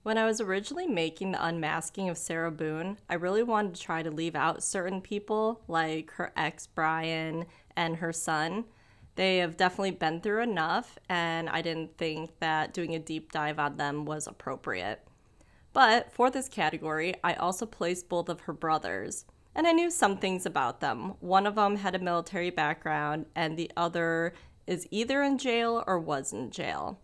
When I was originally making the unmasking of Sarah Boone, I really wanted to try to leave out certain people, like her ex Brian and her son. They have definitely been through enough, and I didn't think that doing a deep dive on them was appropriate. But for this category, I also placed both of her brothers, and I knew some things about them. One of them had a military background, and the other is either in jail or was in jail.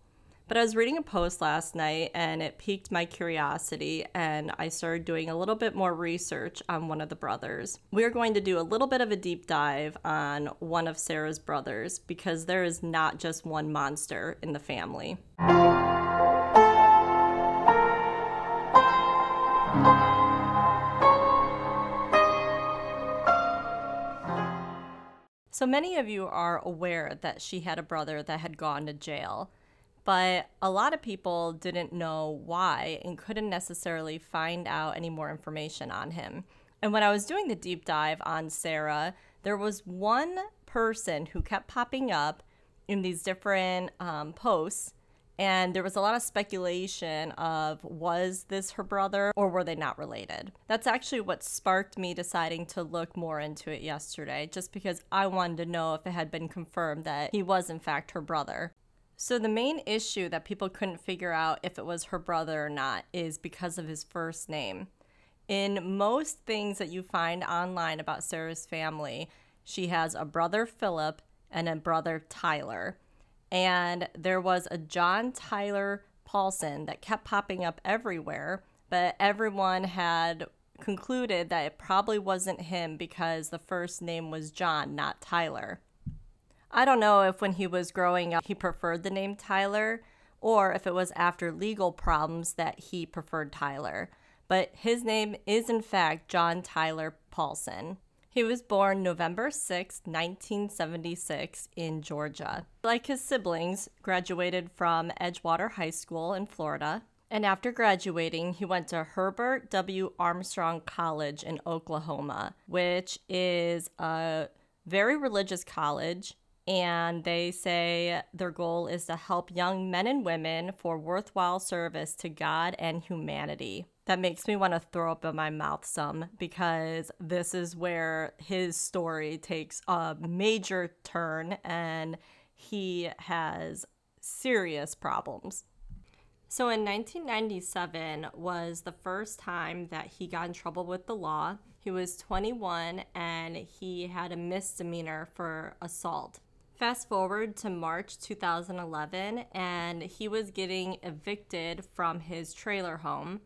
But I was reading a post last night and it piqued my curiosity, and I started doing a little bit more research on one of the brothers. We're going to do a little bit of a deep dive on one of Sarah's brothers because there is not just one monster in the family. So many of you are aware that she had a brother that had gone to jail. But a lot of people didn't know why and couldn't necessarily find out any more information on him. And when I was doing the deep dive on Sarah, there was one person who kept popping up in these different posts, and there was a lot of speculation of, was this her brother or were they not related? That's actually what sparked me deciding to look more into it yesterday, just because I wanted to know if it had been confirmed that he was in fact her brother. So the main issue that people couldn't figure out if it was her brother or not is because of his first name. In most things that you find online about Sarah's family, she has a brother Philip and a brother Tyler. And there was a John Tyler Paulson that kept popping up everywhere, but everyone had concluded that it probably wasn't him because the first name was John, not Tyler. I don't know if when he was growing up he preferred the name Tyler or if it was after legal problems that he preferred Tyler. But his name is in fact John Tyler Paulson. He was born November 6, 1976 in Georgia. Like his siblings, graduated from Edgewater High School in Florida. And after graduating, he went to Herbert W. Armstrong College in Oklahoma, which is a very religious college. And they say their goal is to help young men and women for worthwhile service to God and humanity. That makes me want to throw up in my mouth some, because this is where his story takes a major turn and he has serious problems. So in 1997 was the first time that he got in trouble with the law. He was 21 and he had a misdemeanor for assault. Fast forward to March 2011, and he was getting evicted from his trailer home.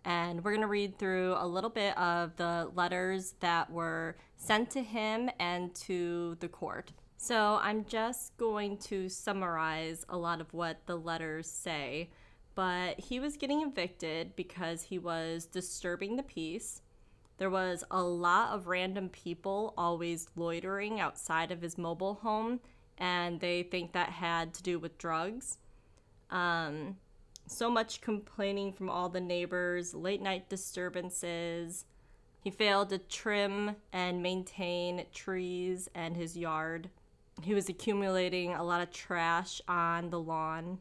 And we're going to read through a little bit of the letters that were sent to him and to the court. So I'm just going to summarize a lot of what the letters say. But he was getting evicted because he was disturbing the peace. There was a lot of random people always loitering outside of his mobile home, and they think that had to do with drugs. So much complaining from all the neighbors, late night disturbances. He failed to trim and maintain trees and his yard. He was accumulating a lot of trash on the lawn,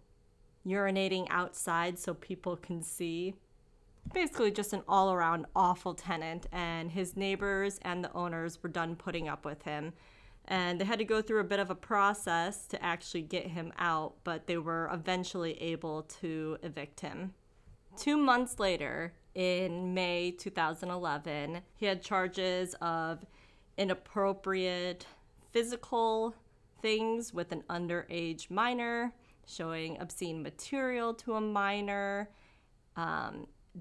urinating outside so people can see. Basically just an all-around awful tenant, and his neighbors and the owners were done putting up with him. And they had to go through a bit of a process to actually get him out, but they were eventually able to evict him. 2 months later, in May 2011, he had charges of inappropriate physical things with an underage minor, showing obscene material to a minor.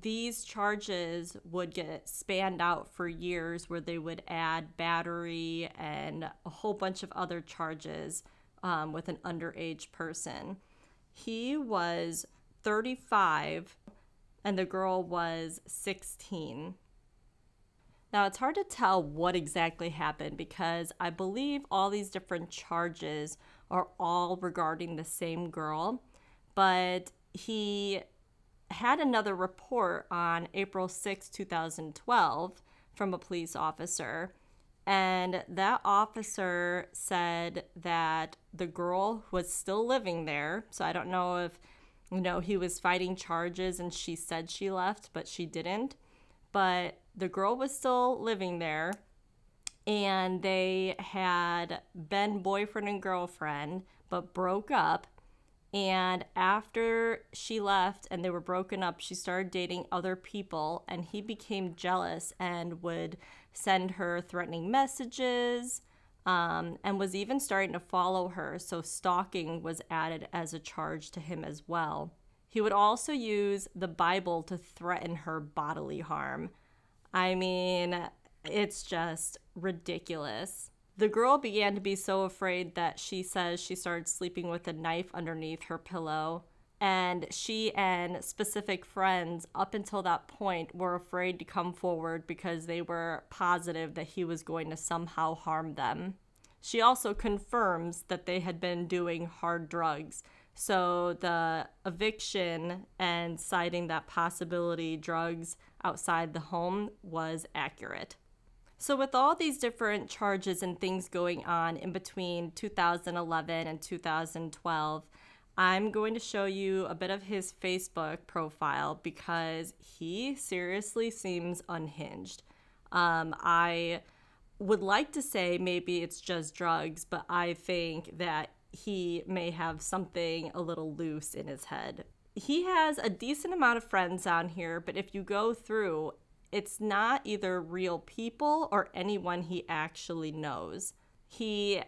These charges would get spanned out for years, where they would add battery and a whole bunch of other charges with an underage person. He was 35 and the girl was 16. Now, it's hard to tell what exactly happened because I believe all these different charges are all regarding the same girl, but he had another report on April 6, 2012 from a police officer, and that officer said that the girl was still living there. So I don't know if You know, he was fighting charges and she said she left, but she didn't. But the girl was still living there, and they had been boyfriend and girlfriend, but broke up. And after she left and they were broken up, she started dating other people, and he became jealous and would send her threatening messages, and was even starting to follow her. So stalking was added as a charge to him as well. He would also use the Bible to threaten her bodily harm. I mean, it's just ridiculous. The girl began to be so afraid that she says she started sleeping with a knife underneath her pillow. And she and specific friends up until that point were afraid to come forward because they were positive that he was going to somehow harm them. She also confirms that they had been doing hard drugs. So the eviction and citing that possibility drugs outside the home was accurate. So with all these different charges and things going on in between 2011 and 2012, I'm going to show you a bit of his Facebook profile because he seriously seems unhinged. I would like to say maybe it's just drugs, but I think that he may have something a little loose in his head. He has a decent amount of friends on here, but if you go through, it's not either real people or anyone he actually knows. He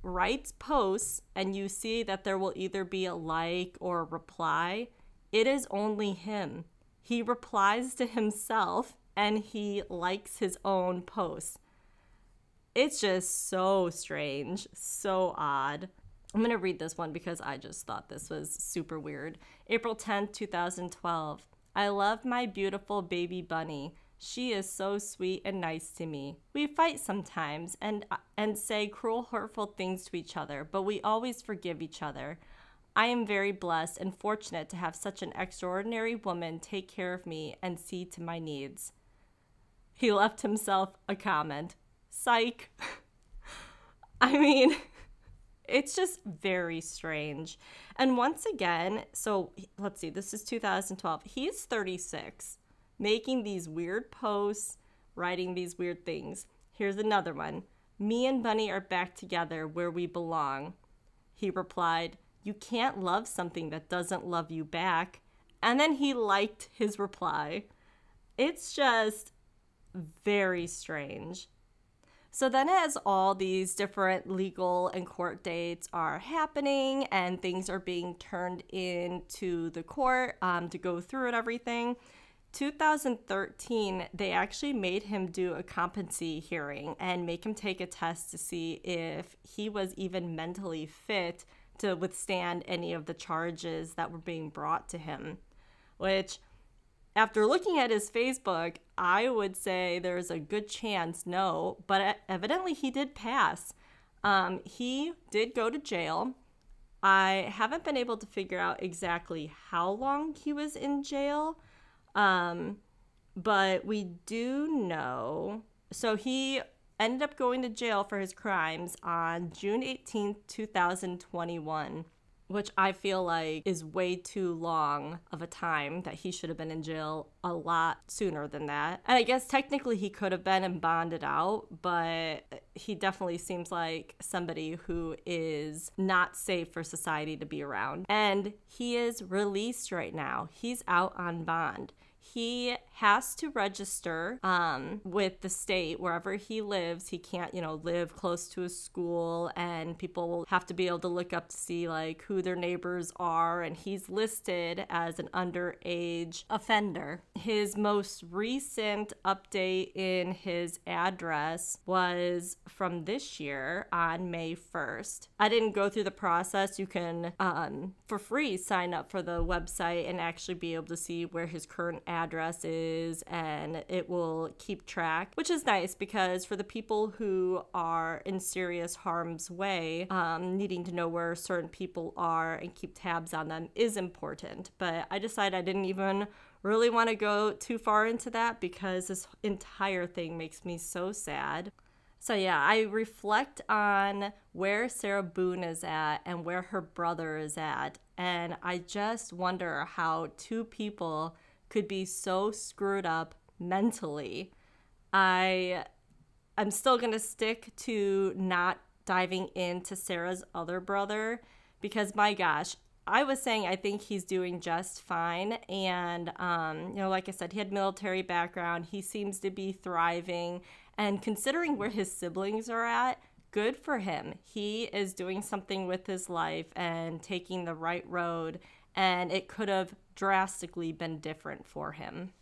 writes posts and you see that there will either be a like or a reply. It is only him. He replies to himself and he likes his own posts. It's just so strange, so odd. I'm going to read this one because I just thought this was super weird. April 10th, 2012. I love my beautiful baby bunny. She is so sweet and nice to me. We fight sometimes and say cruel, hurtful things to each other, but we always forgive each other. I am very blessed and fortunate to have such an extraordinary woman take care of me and see to my needs. He left himself a comment. Psych. I mean, it's just very strange. And once again, so let's see, this is 2012. He's 36, making these weird posts, writing these weird things. Here's another one. Me and Bunny are back together where we belong. He replied, you can't love something that doesn't love you back. And then he liked his reply. It's just very strange. So then as all these different legal and court dates are happening and things are being turned into the court to go through and everything, 2013, they actually made him do a competency hearing and make him take a test to see if he was even mentally fit to withstand any of the charges that were being brought to him, which after looking at his Facebook, I would say there's a good chance no, but evidently he did pass. He did go to jail. I haven't been able to figure out exactly how long he was in jail, but we do know. So he ended up going to jail for his crimes on June 18th, 2021. Which I feel like is way too long of a time, that he should have been in jail a lot sooner than that. And I guess technically he could have been and bonded out, but he definitely seems like somebody who is not safe for society to be around. And he is released right now. He's out on bond. He has to register with the state wherever he lives. He can't, live close to a school, and people will have to be able to look up to see like who their neighbors are. And he's listed as an underage offender. His most recent update in his address was from this year on May 1st. I didn't go through the process. You can, for free, sign up for the website and actually be able to see where his current address is, and it will keep track, which is nice because for the people who are in serious harm's way, needing to know where certain people are and keep tabs on them is important. But I decided I didn't even really want to go too far into that because this entire thing makes me so sad. So yeah, I reflect on where Sarah Boone is at and where her brother is at, And I just wonder how two people could be so screwed up mentally. I'm still going to stick to not diving into Sarah's other brother because, my gosh, I was saying I think he's doing just fine. And, like I said, he had military background. He seems to be thriving. And considering where his siblings are at, good for him. He is doing something with his life and taking the right road. And it could have drastically been different for him.